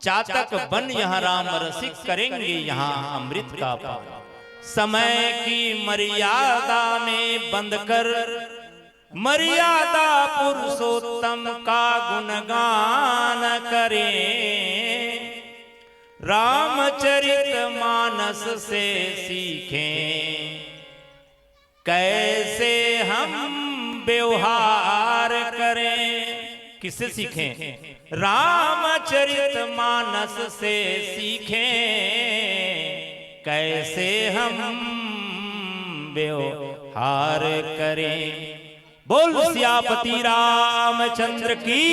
चातक बन यहाँ राम रसिक करेंगे यहाँ अमृत का पान। समय की मर्यादा में बंद कर मर्यादा पुरुषोत्तम का गुणगान करें। रामचरित मानस से सीखें कैसे हम व्यवहार करें। किससे सीखें? रामचरित मानस से सीखें कैसे हम व्यवहार करें। बोल सियापति रामचंद्र की।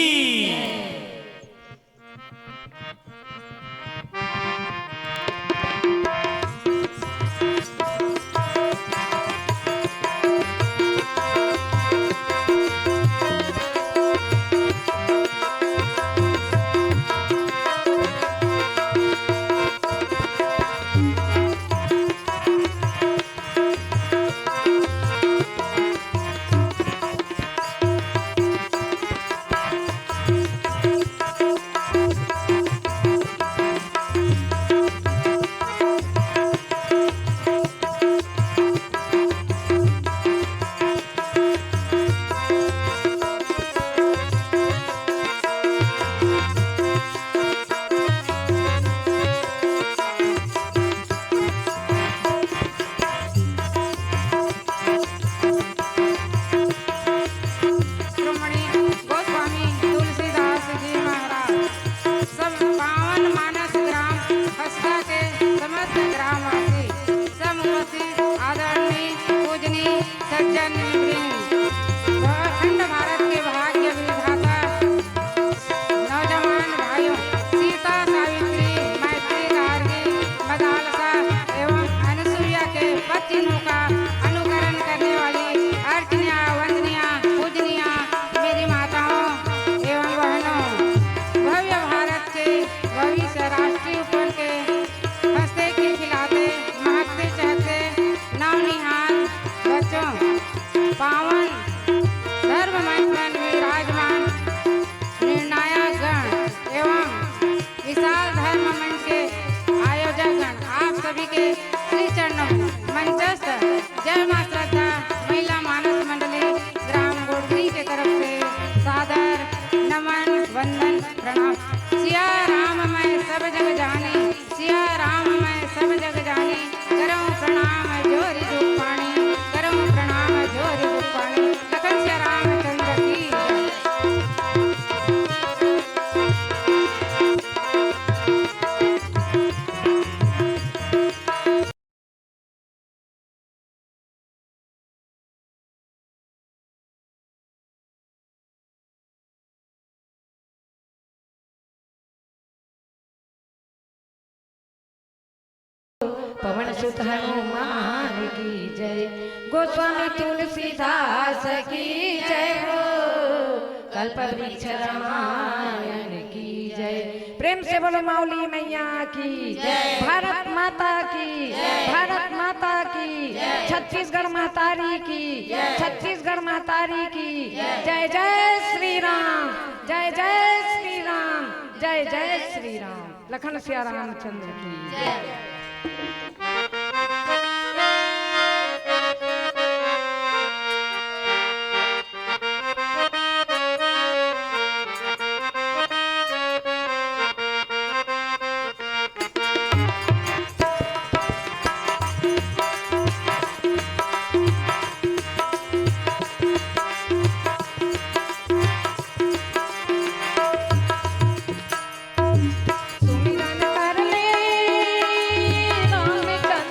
पवन सुत हनुमान की जय। गोस्वामी तुलसीदास की जय हो। कल्प वृक्ष रामायण की जय। प्रेम से बोलो माउली मैया की जय। भारत माता की जय। भारत माता की जय। छत्तीसगढ़ मातारी की जय। छत्तीसगढ़ मातारी की जय। जय श्री राम। जय जय श्री राम। जय जय श्री राम। लखन सिया रामचंद्र की जय। सुमिरन कर ले राम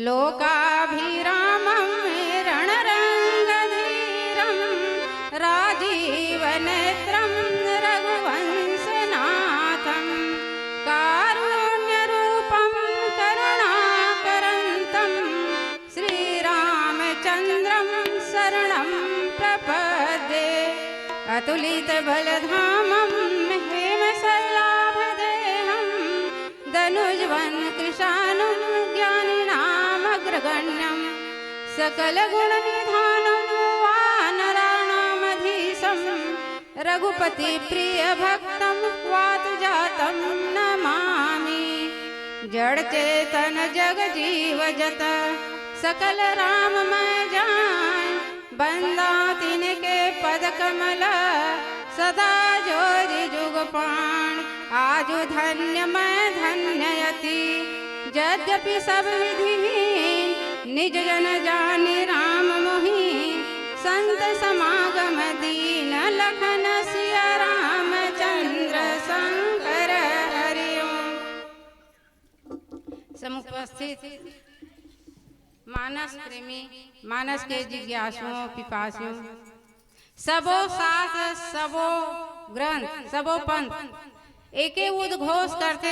लोकाभिरामं रणरङ्गधीरं राजीवनेत्रं रघुवंशनाथं कारुण्यरूपं करुणाकरन्तं श्रीरामचन्द्रं शरणं प्रपद्ये अतुलितबलधामं हेमशैलाभदेहं धनुज्वन् कृशानं ज्ञानिनामग्रगण्यं सकलगुणनिधानं वानराणामधीशं रघुपतिप्रियभक्तं वातुजातं नमामि। जड़चेतन जगजीवजत सकल राममय जान बंदा तिनके पद कमल सदा जोरि जुगपाण। आजु धन्य मैं धन्ययति यद्यपि सब विधिहीन निज जन जानि राम मोहि संत समागम दीन लखन सिया रामचंद्र शंकर हरि ओम। समुपस्थित मानस प्रेमी, मानस के जिज्ञासुओं पिपासियों, सबो शास्त्र, सबो ग्रंथ, सबो पंथ एके उद्घोष करते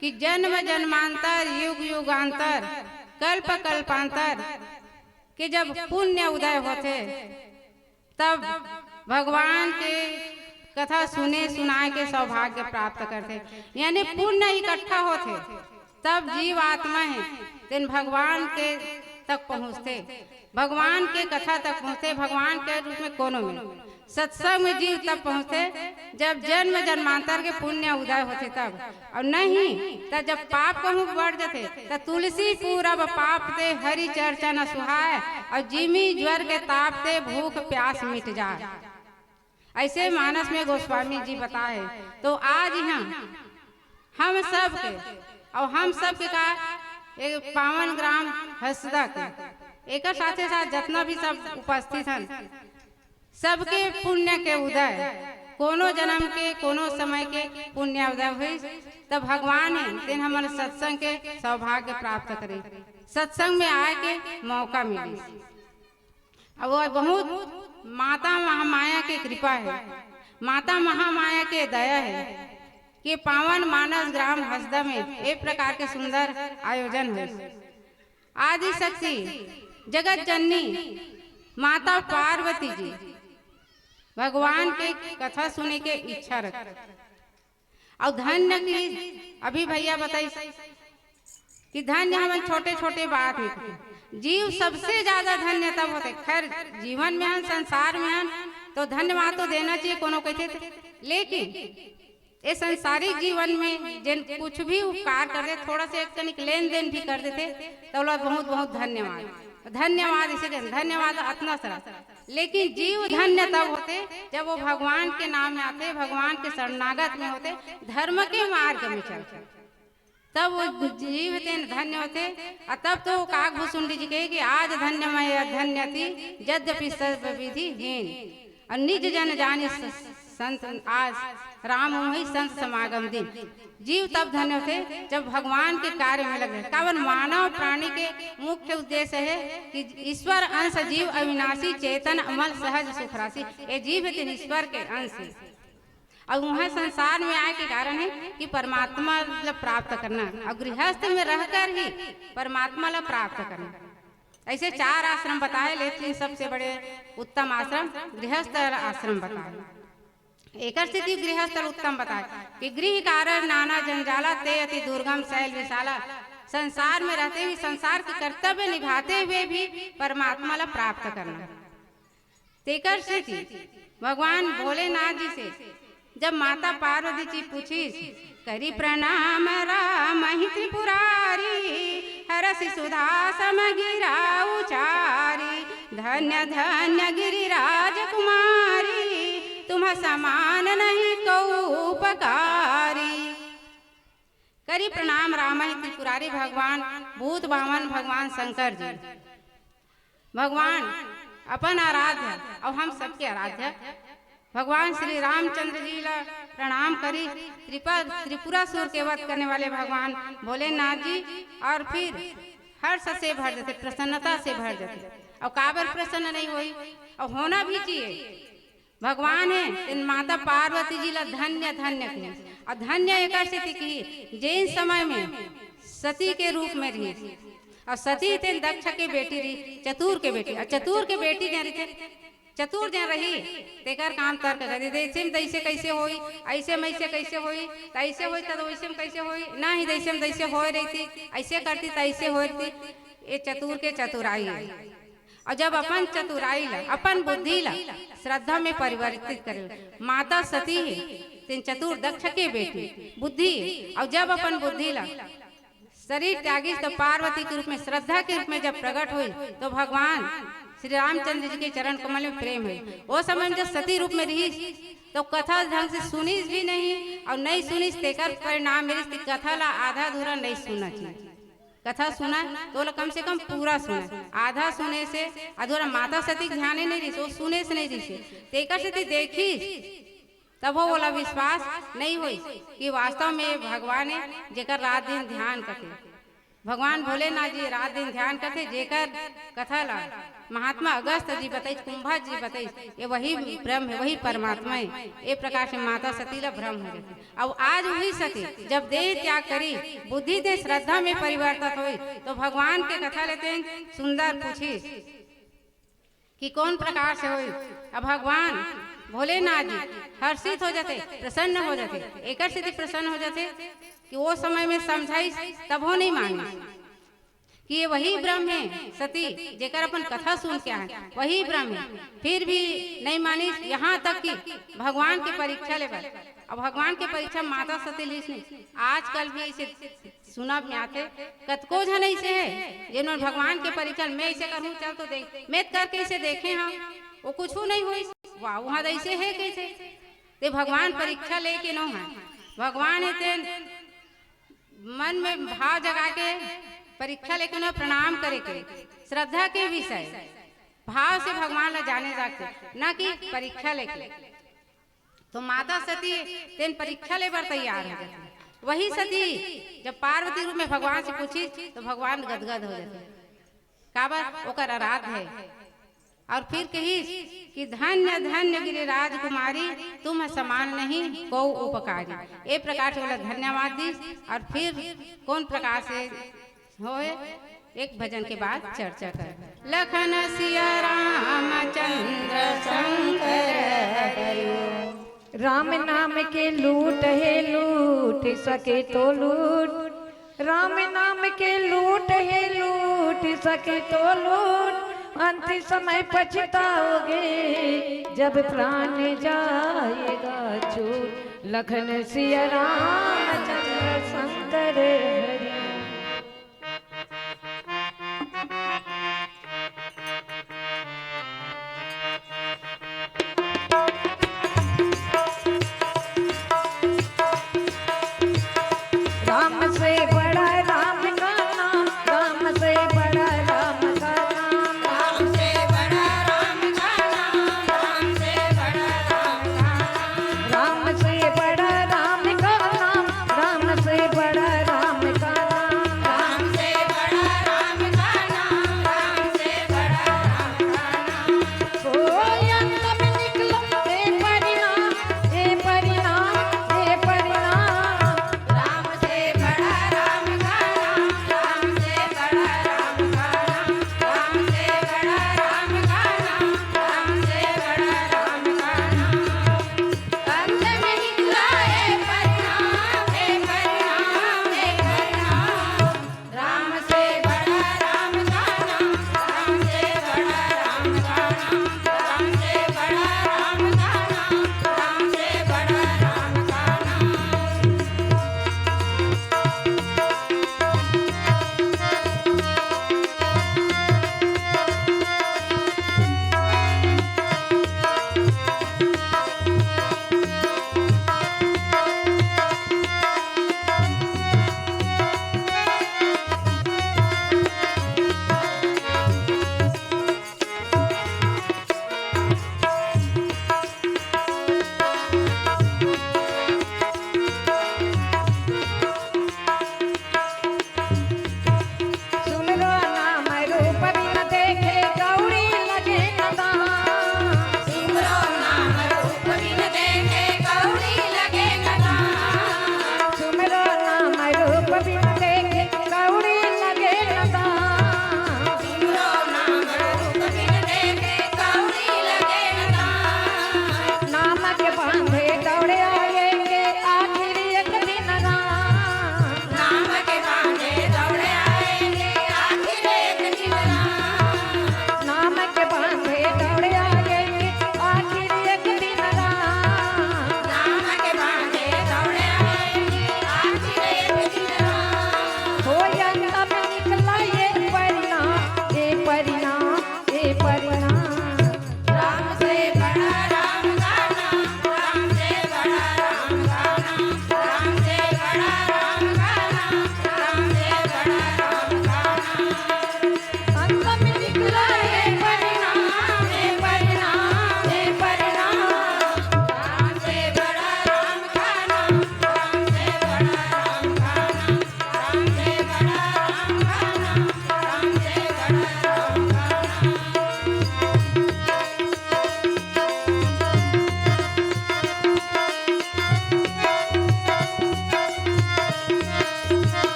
कि जन्म जन्मांतर युग युगांतर कल्प कल्पांतर के जब पुण्य उदय होते तब भगवान के कथा सुने सुनाए के सौभाग्य प्राप्त करते, यानी पुण्य इकट्ठा होते तब जीव आत्मा है दिन भगवान के तक पहुँचते, भगवान के कथा तक पहुँचते, भगवान के रूप में कोनो में सत्संग में जीव तब पहुँचते जब जन्म जन्मांतर के पुण्य उदय होते तब, और नहीं तब जब पाप कहूँ बढ़ जाते तब तुलसी पूरब पाप ते हरि चर्चा न सुहाए और जिमी ज्वर के ताप ते भूख प्यास मिट जाए। ऐसे मानस में गोस्वामी जी बताए। तो आज हम सब के और हम सब के का एक पावन ग्राम हसदा के एक साथे साथ जितना भी सब उपस्थित हैं सबके पुण्य के उदय कोनो जन्म के कोनो समय के पुण्य उदय हुई तब भगवान है दिन हमारे सत्संग के सौभाग्य प्राप्त करे, सत्संग में आए के मौका मिले। अब वो बहुत माता महामाया की कृपा है, माता महामाया के दया है कि पावन मानस ग्राम हसदा में एक प्रकार के सुंदर आयोजन है। आदि शक्ति जगत जननी माता पार्वती जी भगवान के कथा सुने के इच्छा रख और धन्य की अभी भैया बताई कि धन्य हमें छोटे छोटे बात है, जीव सबसे ज्यादा धन्य तब होते। खैर जीवन में हन संसार में हन तो धन्यवाद तो देना चाहिए कोनो कहते, लेकिन ये संसारिक जीवन में जिन कुछ भी उपकार कर दे थोड़ा से एक लेन देन भी कर देते तो बहुत बहुत धन्यवाद धन्यवाद इसे धन्यवाद इतना सारा। लेकिन जीव धन्य तब होते जब वो भगवान के नाम में आते, भगवान के शरणागत में होते, धर्म के मार्ग में चलते, तब वो जीव धन्य होते। और तब तो काकभूषुंडी जी कहे कि आज धन्य मैं धन्यति यद्यपि सर्वविधिहीन और निज जन जानी संत आज राम वही संत समागम दिन। जीव तब धन्य होते जब भगवान के कार्य में लगे। कावन मानव प्राणी के मुख्य उद्देश्य है कि ईश्वर अंश जीव अविनाशी चेतन अमल सहज सुख राशि, ये जीव है ईश्वर के अंश है और वह संसार में आए के कारण है कि परमात्मा प्राप्त करना और गृहस्थ में रहकर ही परमात्मा ला प्राप्त करना। ऐसे 4 आश्रम बताए, लेकिन सबसे बड़े उत्तम आश्रम गृहस्थ आश्रम बताए। एक स्थिति गृहस्थ उत्तम बताए कि गृह कारण नाना जंजाला ते अति दुर्गम शैल विशाला, संसार में रहते हुए संसार के कर्तव्य निभाते हुए भी परमात्मा ला प्राप्त करना। तेकर स्थिति भगवान भोलेनाथ जी से जब माता पार्वती जी पूछी करी प्रणाम राम ही त्रिपुरारी हरसि सुधा समगिरा उचारी धन्य धन्य गिरिराज कुमारी तुम समान नहीं कऊ उपकारी। करी प्रणाम राम ही त्रिपुरारी भगवान भूत वामन भगवान शंकर जी भगवान अपन आराध्य और हम सबके आराध्य भगवान श्री रामचंद्र जी ला प्रणाम करी। त्रिपुरासुर के वध करने वाले भगवान भोलेनाथ जी और फिर हर्ष से भर जाते, प्रसन्नता से भर जाते। और काबर प्रसन्न नहीं होई, और होना भी चाहिए। भगवान है इन माता पार्वती जी ला धन्य धन्य की, और धन्य एक स्थिति की जिन समय में सती के रूप में रही, और सती तेन दक्ष के बेटी रही, चतुर के बेटी, और चतुर के बेटी जन रही, चतुर जन रही तेकर काम तर्क कर दे, ऐसे में दैसे कैसे होई, ऐसे में ऐसे कैसे होई, तैसे होई तो वैसे में कैसे होई, ना ही दैसे में दैसे हो रही थी, ऐसे करती तैसे हो रही थी। ये चतुर के चतुराई है। और जब अपन चतुराई ला, अपन बुद्धि ला श्रद्धा में परिवर्तित करे, माता सती है तेन चतुर दक्ष के बेटी बुद्धि, और जब अपन बुद्धि ला शरीर त्यागी तो पार्वती के रूप में श्रद्धा के रूप में जब प्रकट हुई, तो भगवान श्री रामचंद्र जी के चरण कमल में प्रेम है। वो समय में जब सती रूप में रही तो कथा ढंग से सुनीस भी नहीं, और नहीं सुनीस तेकर परिणाम मेरी कथा ला आधा अधूरा नहीं सुनना चाहिए। कथा सुना तो कम से कम पूरा सुना, आधा सुने से अधूरा। माता सती ध्यान ही नहीं रही, वो सुने से नहीं रही, तेकर सती देखी तब वो वाला विश्वास नहीं हुई कि वास्तव में भगवान है जेकर रात दिन ध्यान करते। भगवान भोलेनाथ जी रात दिन ध्यान करते, जेकर कथा ला महात्मा अगस्त जी बताई, कुंभा जी बताई, ये वही ब्रह्म है, वही परमात्मा है। ये प्रकार से माता सती ला ब्रह्म हो जाती। अब आज वही सती जब देह त्याग करी, बुद्धि दे श्रद्धा में परिवर्तित हुई, तो भगवान के कथा लेते हैं। सुंदर पूछी कि कौन प्रकार से हुई। अब भगवान भोलेनाथ जी हर्षित हो जाते, प्रसन्न हो जाते, एक स्थिति प्रसन्न हो जाते कि वो समय में समझाई तब हो नहीं मानी कि ये वही ब्रह्म है सती, जेकर अपन कथा सुन के आए वही ब्रह्म है। फिर भी नहीं मानी, यहाँ तक कि भगवान की परीक्षा ले पर। अब भगवान की परीक्षा माता सती लीस नहीं, आजकल भी ऐसे सुना में आते कतको जन ऐसे है जिन्होंने भगवान के परीक्षा मैं ऐसे करूँ, चल तो देख मैं करके इसे देखे हम, वो कुछ नहीं हुई, वाह वहाँ ऐसे है कैसे। ते भगवान परीक्षा लेके न है, भगवान है तेन मन में भाव जगा के परीक्षा लेके न प्रणाम करे के, श्रद्धा के विषय भाव से भगवान ला जाने जाते, न कि परीक्षा लेके। तो माता सती तेन परीक्षा ले बार तैयार हो जाती। वही सती जब पार्वती रूप में भगवान से पूछी तो भगवान गदगद हो जाते, काबर ओकर आराध है। और फिर कही कि धन्य धन्य गिरिराज कुमारी, तुम समान नहीं को उपकारी। एक प्रकार से बोला धन्यवाद दी। और फिर कौन प्रकार से होए एक भजन के बाद चर्चा कर। लखन सिया रामचंद्र शंकर, राम नाम के लूट है लूट सके तो लूट, राम नाम के लूट है लूट सके तो लूट, अंतिम समय पछताओगे जब प्राण जाएगा छूट। लखन सिया रामचंद्र शंकर हरि। राम से बड़ा राम का नाम, राम से बड़ा राम का नाम, राम से बड़ा राम का नाम, राम से बड़ा राम का नाम, राम से बड़ा राम का नाम, राम से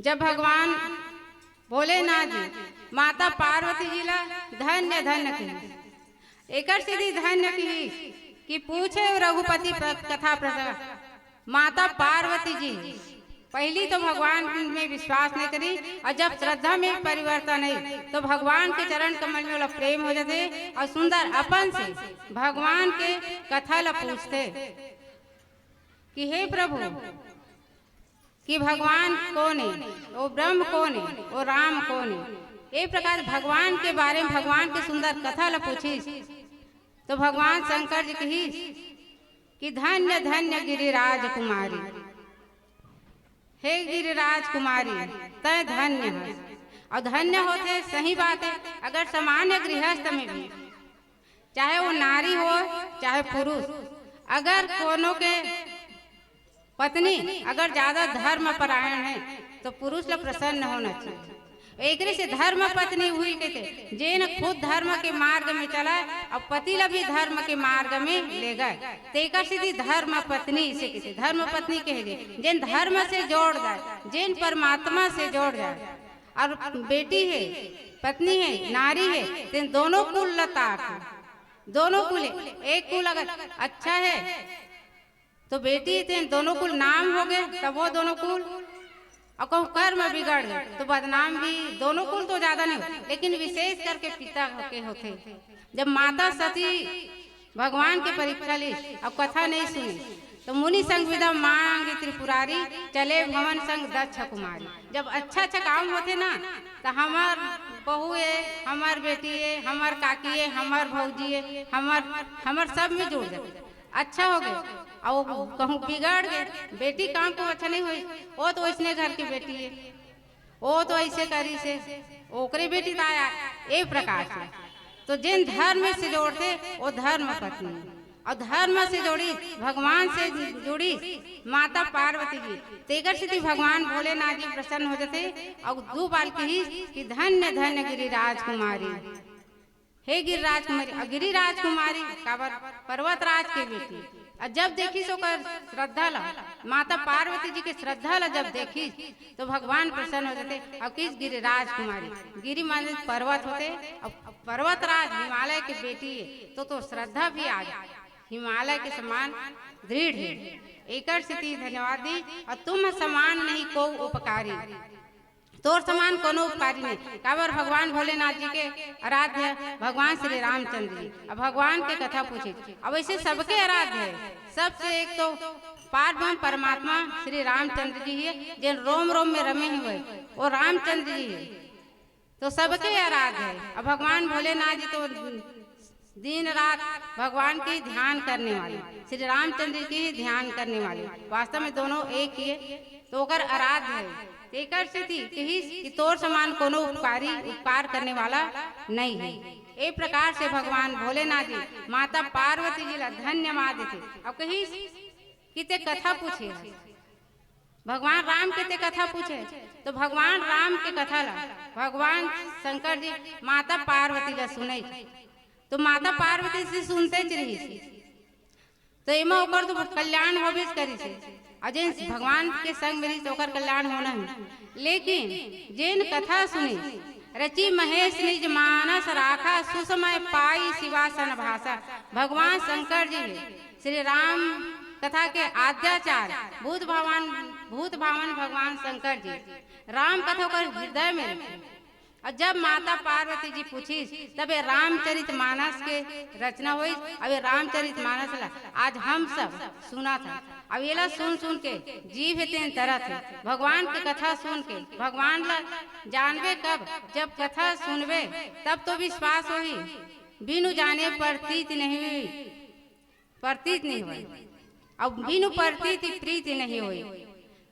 जब भगवान भोलेनाथ जी माता पार्वती जी ला धन्य धन्य कही, एकर सीधी धन्य कही कि पूछे रघुपति कथा प्रसंग माता पार्वती जी पहली तो भगवान में विश्वास नहीं करी, और जब श्रद्धा में परिवर्तन है तो भगवान के चरण कमल में प्रेम हो जाते और सुंदर अपन से भगवान के कथा ला पूछते कि हे प्रभु कि भगवान कौन है, वो ब्रह्म कौन है, वो राम कौन है। एक प्रकार भगवान के बारे में भगवान के सुंदर कथा ला पूछी तो भगवान शंकर जी कही कि धन्य धन्य गिरिराज कुमारी, हे गिरिराज कुमारी तय धन्य है। और धन्य होते सही बात है, अगर सामान्य गृहस्थ में भी चाहे वो नारी हो चाहे पुरुष, अगर कोनो के पत्नी अगर ज्यादा धर्म परायण है तो पुरुष ला प्रसन्न होना चाहिए। एक से धर्म पत्नी हुई कहते जेन खुद धर्म के मार्ग में चला और पति ला भी धर्म के मार्ग में ले गए, तेकर सीधी धर्म पत्नी से कहते, धर्म पत्नी कहेंगे जिन धर्म से जोड़ जाए, जिन परमात्मा से जोड़ जाए। और बेटी है, पत्नी है, नारी है, तेन दोनों कुल लताक, दोनों कुल एक कुल अगर अच्छा है तो बेटी तेन दोनों कुल नाम हो गए, तब वो दोनों कुल और कहूँ कर्म बिगड़ गए तो बदनाम भी दोनों कुल तो ज्यादा नहीं, लेकिन विशेष करके पिता के होते। जब माता सती भगवान की परीक्षा ली अब कथा नहीं सुनी तो मुनि संग विदा मांगी त्रिपुरारी, चले भवन संग दक्ष कुमारी। जब अच्छा अच्छा काम होते ना तो हमार बहू है, हमार बेटी है, हमार काकी है, हमार भौजी है, हमार सब में जुड़ जाते, अच्छा हो गए। और कहूँ बिगड़ गए, बेटी काम को अच्छा नहीं हुई, वो तो इसने घर की बेटी है, वो तो ऐसे करी से ओकरे बेटी तो आया एक प्रकार से। तो जिन धर्म से जोड़ते वो धर्म पत्नी, और धर्म से जोड़ी भगवान से जुड़ी माता पार्वती जी, तेकर से भगवान भोलेनाथ जी प्रसन्न हो जाते। और दो बाल कही कि धन्य धन्य गिरिराज कुमारी, हे गिरिराज कुमारी। गिरिराज कुमारी काबर पर्वतराज के बेटी। और जब देखी सो कर श्रद्धा ला माता पार्वती जी के श्रद्धा ला जब देखी तो भगवान प्रसन्न हो जाते। और किस गिरिराज कुमारी, गिरि माने पर्वत होते, और पर्वतराज हिमालय की बेटी है तो श्रद्धा भी आ जाए, हिमालय के समान दृढ़ है। एकर से धन्यवाद दी। और तुम समान नहीं को उपकारी, तोर समान कोनो उपकारी नहीं। काबर भगवान भोलेनाथ जी के आराध्य भगवान श्री रामचंद्र जी। अब भगवान के कथा पूछे, अब ऐसे सबके आराध्य है, सबसे एक तो पारब्रह्म परमात्मा श्री रामचंद्र जी है, जिन रोम रोम में रमे हुए वो रामचंद्र जी है, तो सबके आराध्य है। अब भगवान भोलेनाथ जी तो दिन रात भगवान की ध्यान करने वाले, श्री रामचंद्र की ही ध्यान करने वाले, वास्तव में दोनों एक ही है, तो ओकर आराध्य है। एकर से थी कि तोर समान कोनो उपकारी उपकार करने वाला नहीं है। एक प्रकार से भगवान भोलेनाथ जी माता पार्वती जी ला धन्यवाद देते। अब कही कि ते कथा पूछे, भगवान राम के ते कथा पूछे तो भगवान राम के कथा ला भगवान शंकर जी माता पार्वती ला सुने, तो माता पार्वती से सुनते रही तो एमा ओकर तो कल्याण होबे करी से। और जिन भगवान के संग मेरी तो कल्याण होना है। लेकिन जिन कथा सुनी रची महेश निज मानस राखा, सुसमय पाई शिवासन भाषा। भगवान शंकर जी श्री राम कथा के आद्याचार भूत भावन भगवान शंकर जी राम कथा कर हृदय में रखे। और जब माता पार्वती जी पूछी तब रामचरित मानस के रचना हुई। अब रामचरित मानस ला आज हम सब सुना था। अब ये ला सुन सुन के जीव तेन तरह थे भगवान की कथा सुन के भगवान ला जानबे कब, जब कथा सुनबे तब तो विश्वास होई, बिनु जाने प्रतीत नहीं हुई। अब बिनु प्रतीत प्रीति नहीं हुई।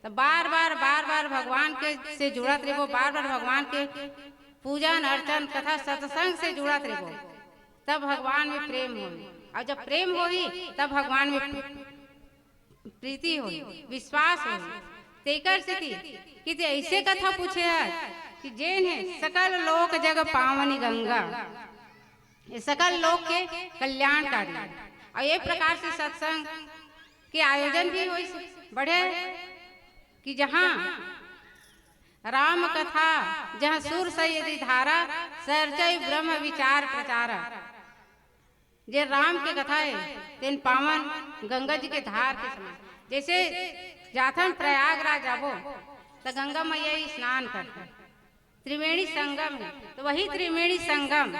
तो बार बार भगवान के से जुड़त रहो, बार भगवान के पूजन अर्चन कथा सत्संग से जुड़त रहो, तब भगवान में प्रेम होई। और जब प्रेम होई तब भगवान में प्रीति होई, विश्वास होई। तेकर से कि ऐसे कथा पूछे है कि जेन है सकल लोक जग पावनी गंगा, ये सकल लोक के कल्याणकारी। और ये प्रकार से सत्संग के आयोजन भी होई बड़े कि जहाँ राम कथा जहाँ सुर सैयदी धारा सरचय ब्रह्म विचार प्रचारा। जे राम के कथा है तेन पावन गंगा जी के धार के समान। जैसे जाथन प्रयागराज जाबो तो गंगा मैया स्नान करते त्रिवेणी संगम है, तो वही त्रिवेणी संगम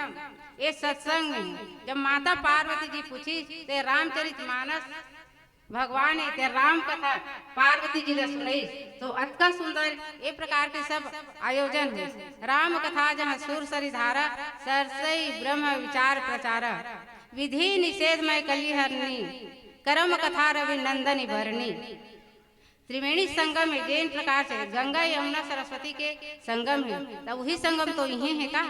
ये सत्संग में जब माता पार्वती जी पूछी ते रामचरितमानस भगवान है ते राम कथा पार्वती जी ने सुनाई, तो अतका सुंदर ये प्रकार के सब आयोजन है। राम कथा जहाँ सुर सरी धारा सरसई ब्रह्म विचार प्रचारा। विधि निषेध में कली हरनी कर्म कथा रवि नंदनी भरनी। त्रिवेणी संगम है जैन प्रकार से गंगा यमुना सरस्वती के संगम है, तो वही संगम तो यही है का।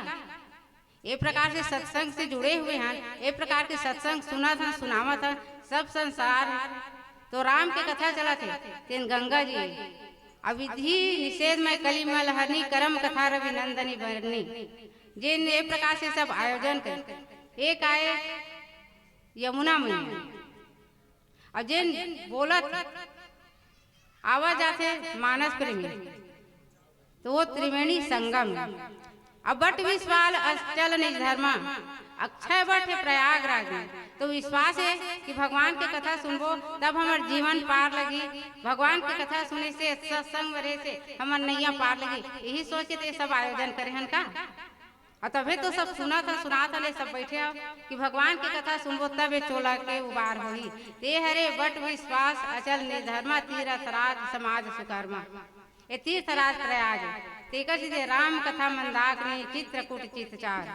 ये प्रकार से सत्संग से जुड़े हुए हैं, ये प्रकार के सत्संग सुना था सुनावा था सब संसार। तो राम के कथा चला थे तेन गंगा जी अविधि निषेध में कली मलहरनी कर्म कथा रवि नंदनी भरनी। जिन ये प्रकार से सब आयोजन कर एक आए यमुना मैया और जिन बोलत आवाज आते मानस प्रेमी, तो वो त्रिवेणी संगम। अब बट विश्वाल अचल निज धर्मा अक्षय बट है प्रयागराज में। तो विश्वास है कि भगवान की कथा सुनबो तब हमार जीवन पार लगी। भगवान की कथा सुने से सत्संग वरे से हमार नैया पार लगी। यही सोच के सब आयोजन करे हन का। और तभी तो सब सुना था ले सब बैठे आओ कि भगवान की कथा सुनबो तब ये चोला के उबार होगी। ते हरे बट विश्वास अचल निर्धर्मा तीर्थ राज समाज सुकर्मा। ये तीर्थ राज प्रयाग तेकर सीधे राम कथा मंदाकिनी चित्रकूट चितचार।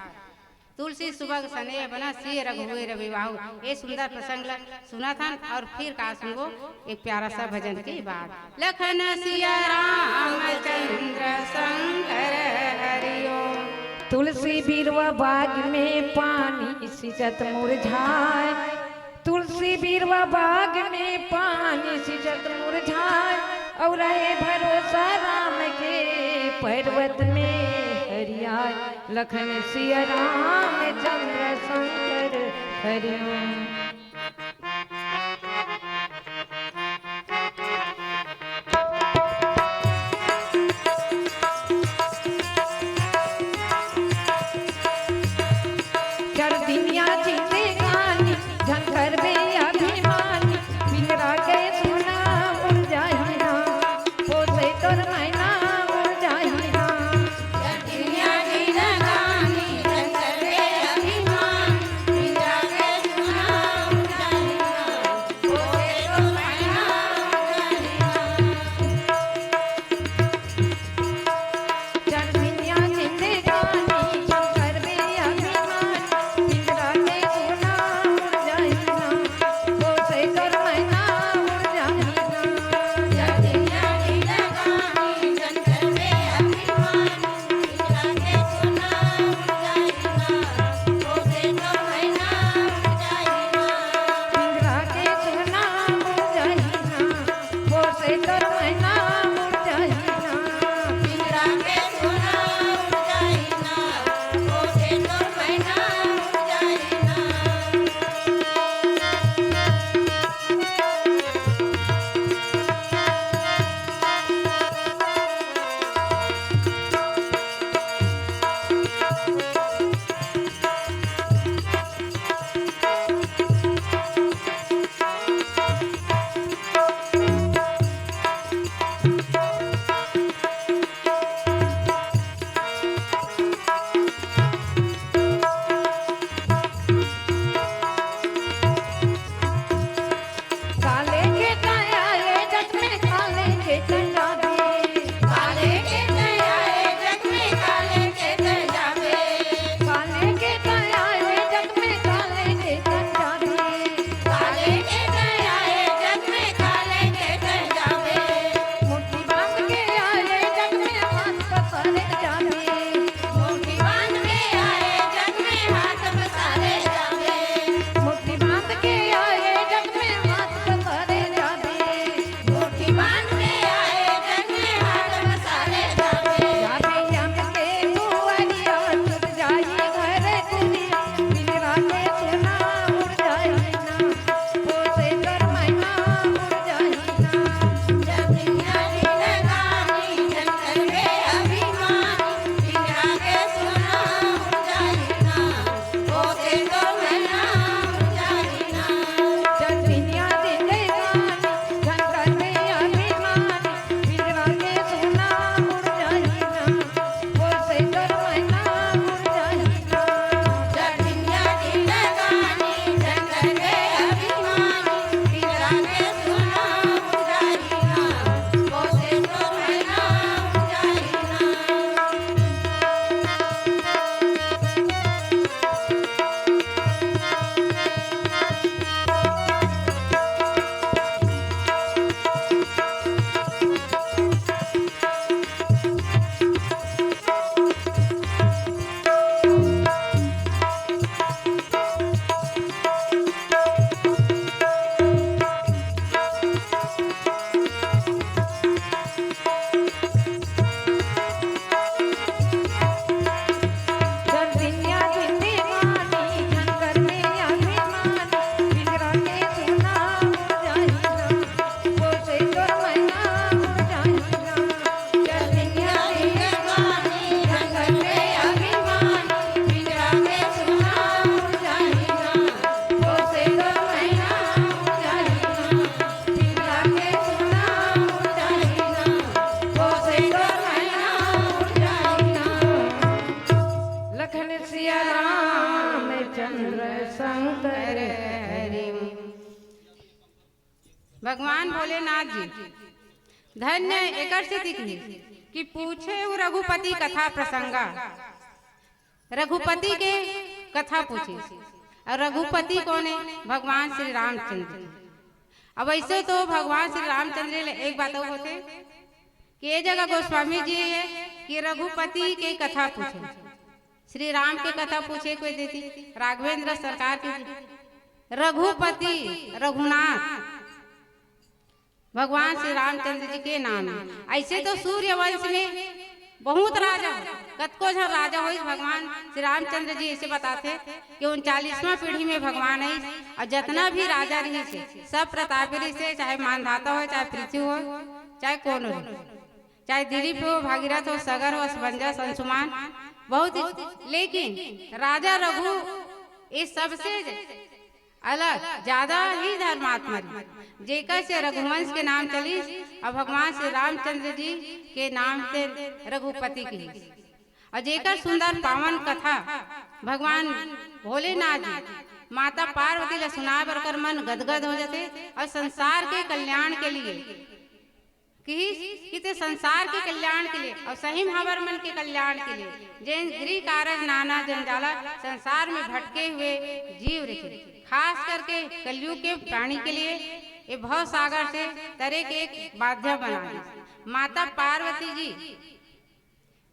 तुलसी सुबह सने बना सी रघुवे रविवाहु। ये सुंदर प्रसंग सुना था और फिर का सुनबो एक प्यारा सा भजन की बात। लखन सिया रामचंद्र शंकर हरिओम। तुलसी बिरवा बाग में पानी सिंचत मुरझाए। तुलसी बिरवा बाग में पानी सिंचत मुरझाए। और रहे भरोसा राम के पर्वत में हरियाय। लखन सिया राम चंद्र शंकर हरिओम। भगवान भोलेनाथ जी धन्य एकर से दिखी कि पूछे वो रघुपति कथा प्रसंगा। रघुपति के कथा पूछे और रघुपति कौन है? भगवान श्री रामचंद्र। अब ऐसे तो भगवान श्री रामचंद्र एक बात होते कि ये जगह गोस्वामी जी है कि रघुपति के कथा पूछे, श्री राम के कथा पूछे कोई देती राघवेंद्र सरकार की। रघुपति रघुनाथ भगवान श्री रामचंद्र जी के नाम है। ऐसे तो सूर्य वंश में बहुत राजा कतको झर राजा हो भगवान श्री रामचंद्र जी ऐसे बताते कि 39वां पीढ़ी में भगवान है और जितना भी राजा रही से सब प्रतापी रही से, चाहे मानधाता हो, चाहे पृथ्वी हो, चाहे कौन हो, चाहे दिलीप हो, भागीरथ हो, सगर हो, असमंजस, अंशुमान बहुत। लेकिन राजा रघु इस सबसे अलग ज्यादा ही धर्मात्मा जेकर से रघुवंश के नाम चली और भगवान श्री रामचंद्र जी के नाम से रघुपति की और जेकर सुंदर पावन कथा भगवान भोलेनाथ जी माता पार्वती ले सुना बरकर मन गदगद हो जाते और संसार के कल्याण के लिए कि संसार के कल्याण के लिए और सही हमार मन के कल्याण के लिए जैन गृह कारज नाना जंजाला संसार में भटके हुए जीव रखे, खास करके कलयुग के प्राणी के लिए ये भव सागर से तरे के एक माध्यम बना है। माता पार्वती जी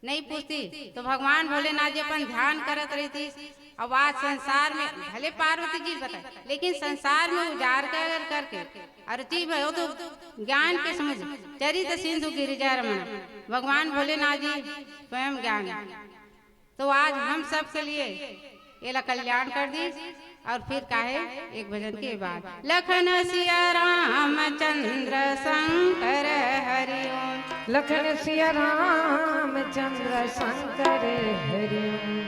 नहीं पूछती तो भगवान भोलेनाथ जी अपन ध्यान करत रही थी। अब आज संसार में भले पार्वती जी बताए लेकिन संसार में उजाड़ कर करके अरती भयो तो ज्ञान के समझ चरित सिंधु गिरिजा रमण भगवान भोलेनाथ जी स्वयं ज्ञान। तो आज हम सब के लिए ये कल्याण कर दी। और फिर काहे एक भजन के बाद लखन सिया रामचंद्र शंकर हरिओम, लखन सिया रामचंद्र शंकर हरिओम।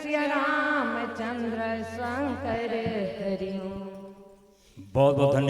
सिया रामचंद्र शंकर हरिओम। बहुत बहुत धन्यवाद।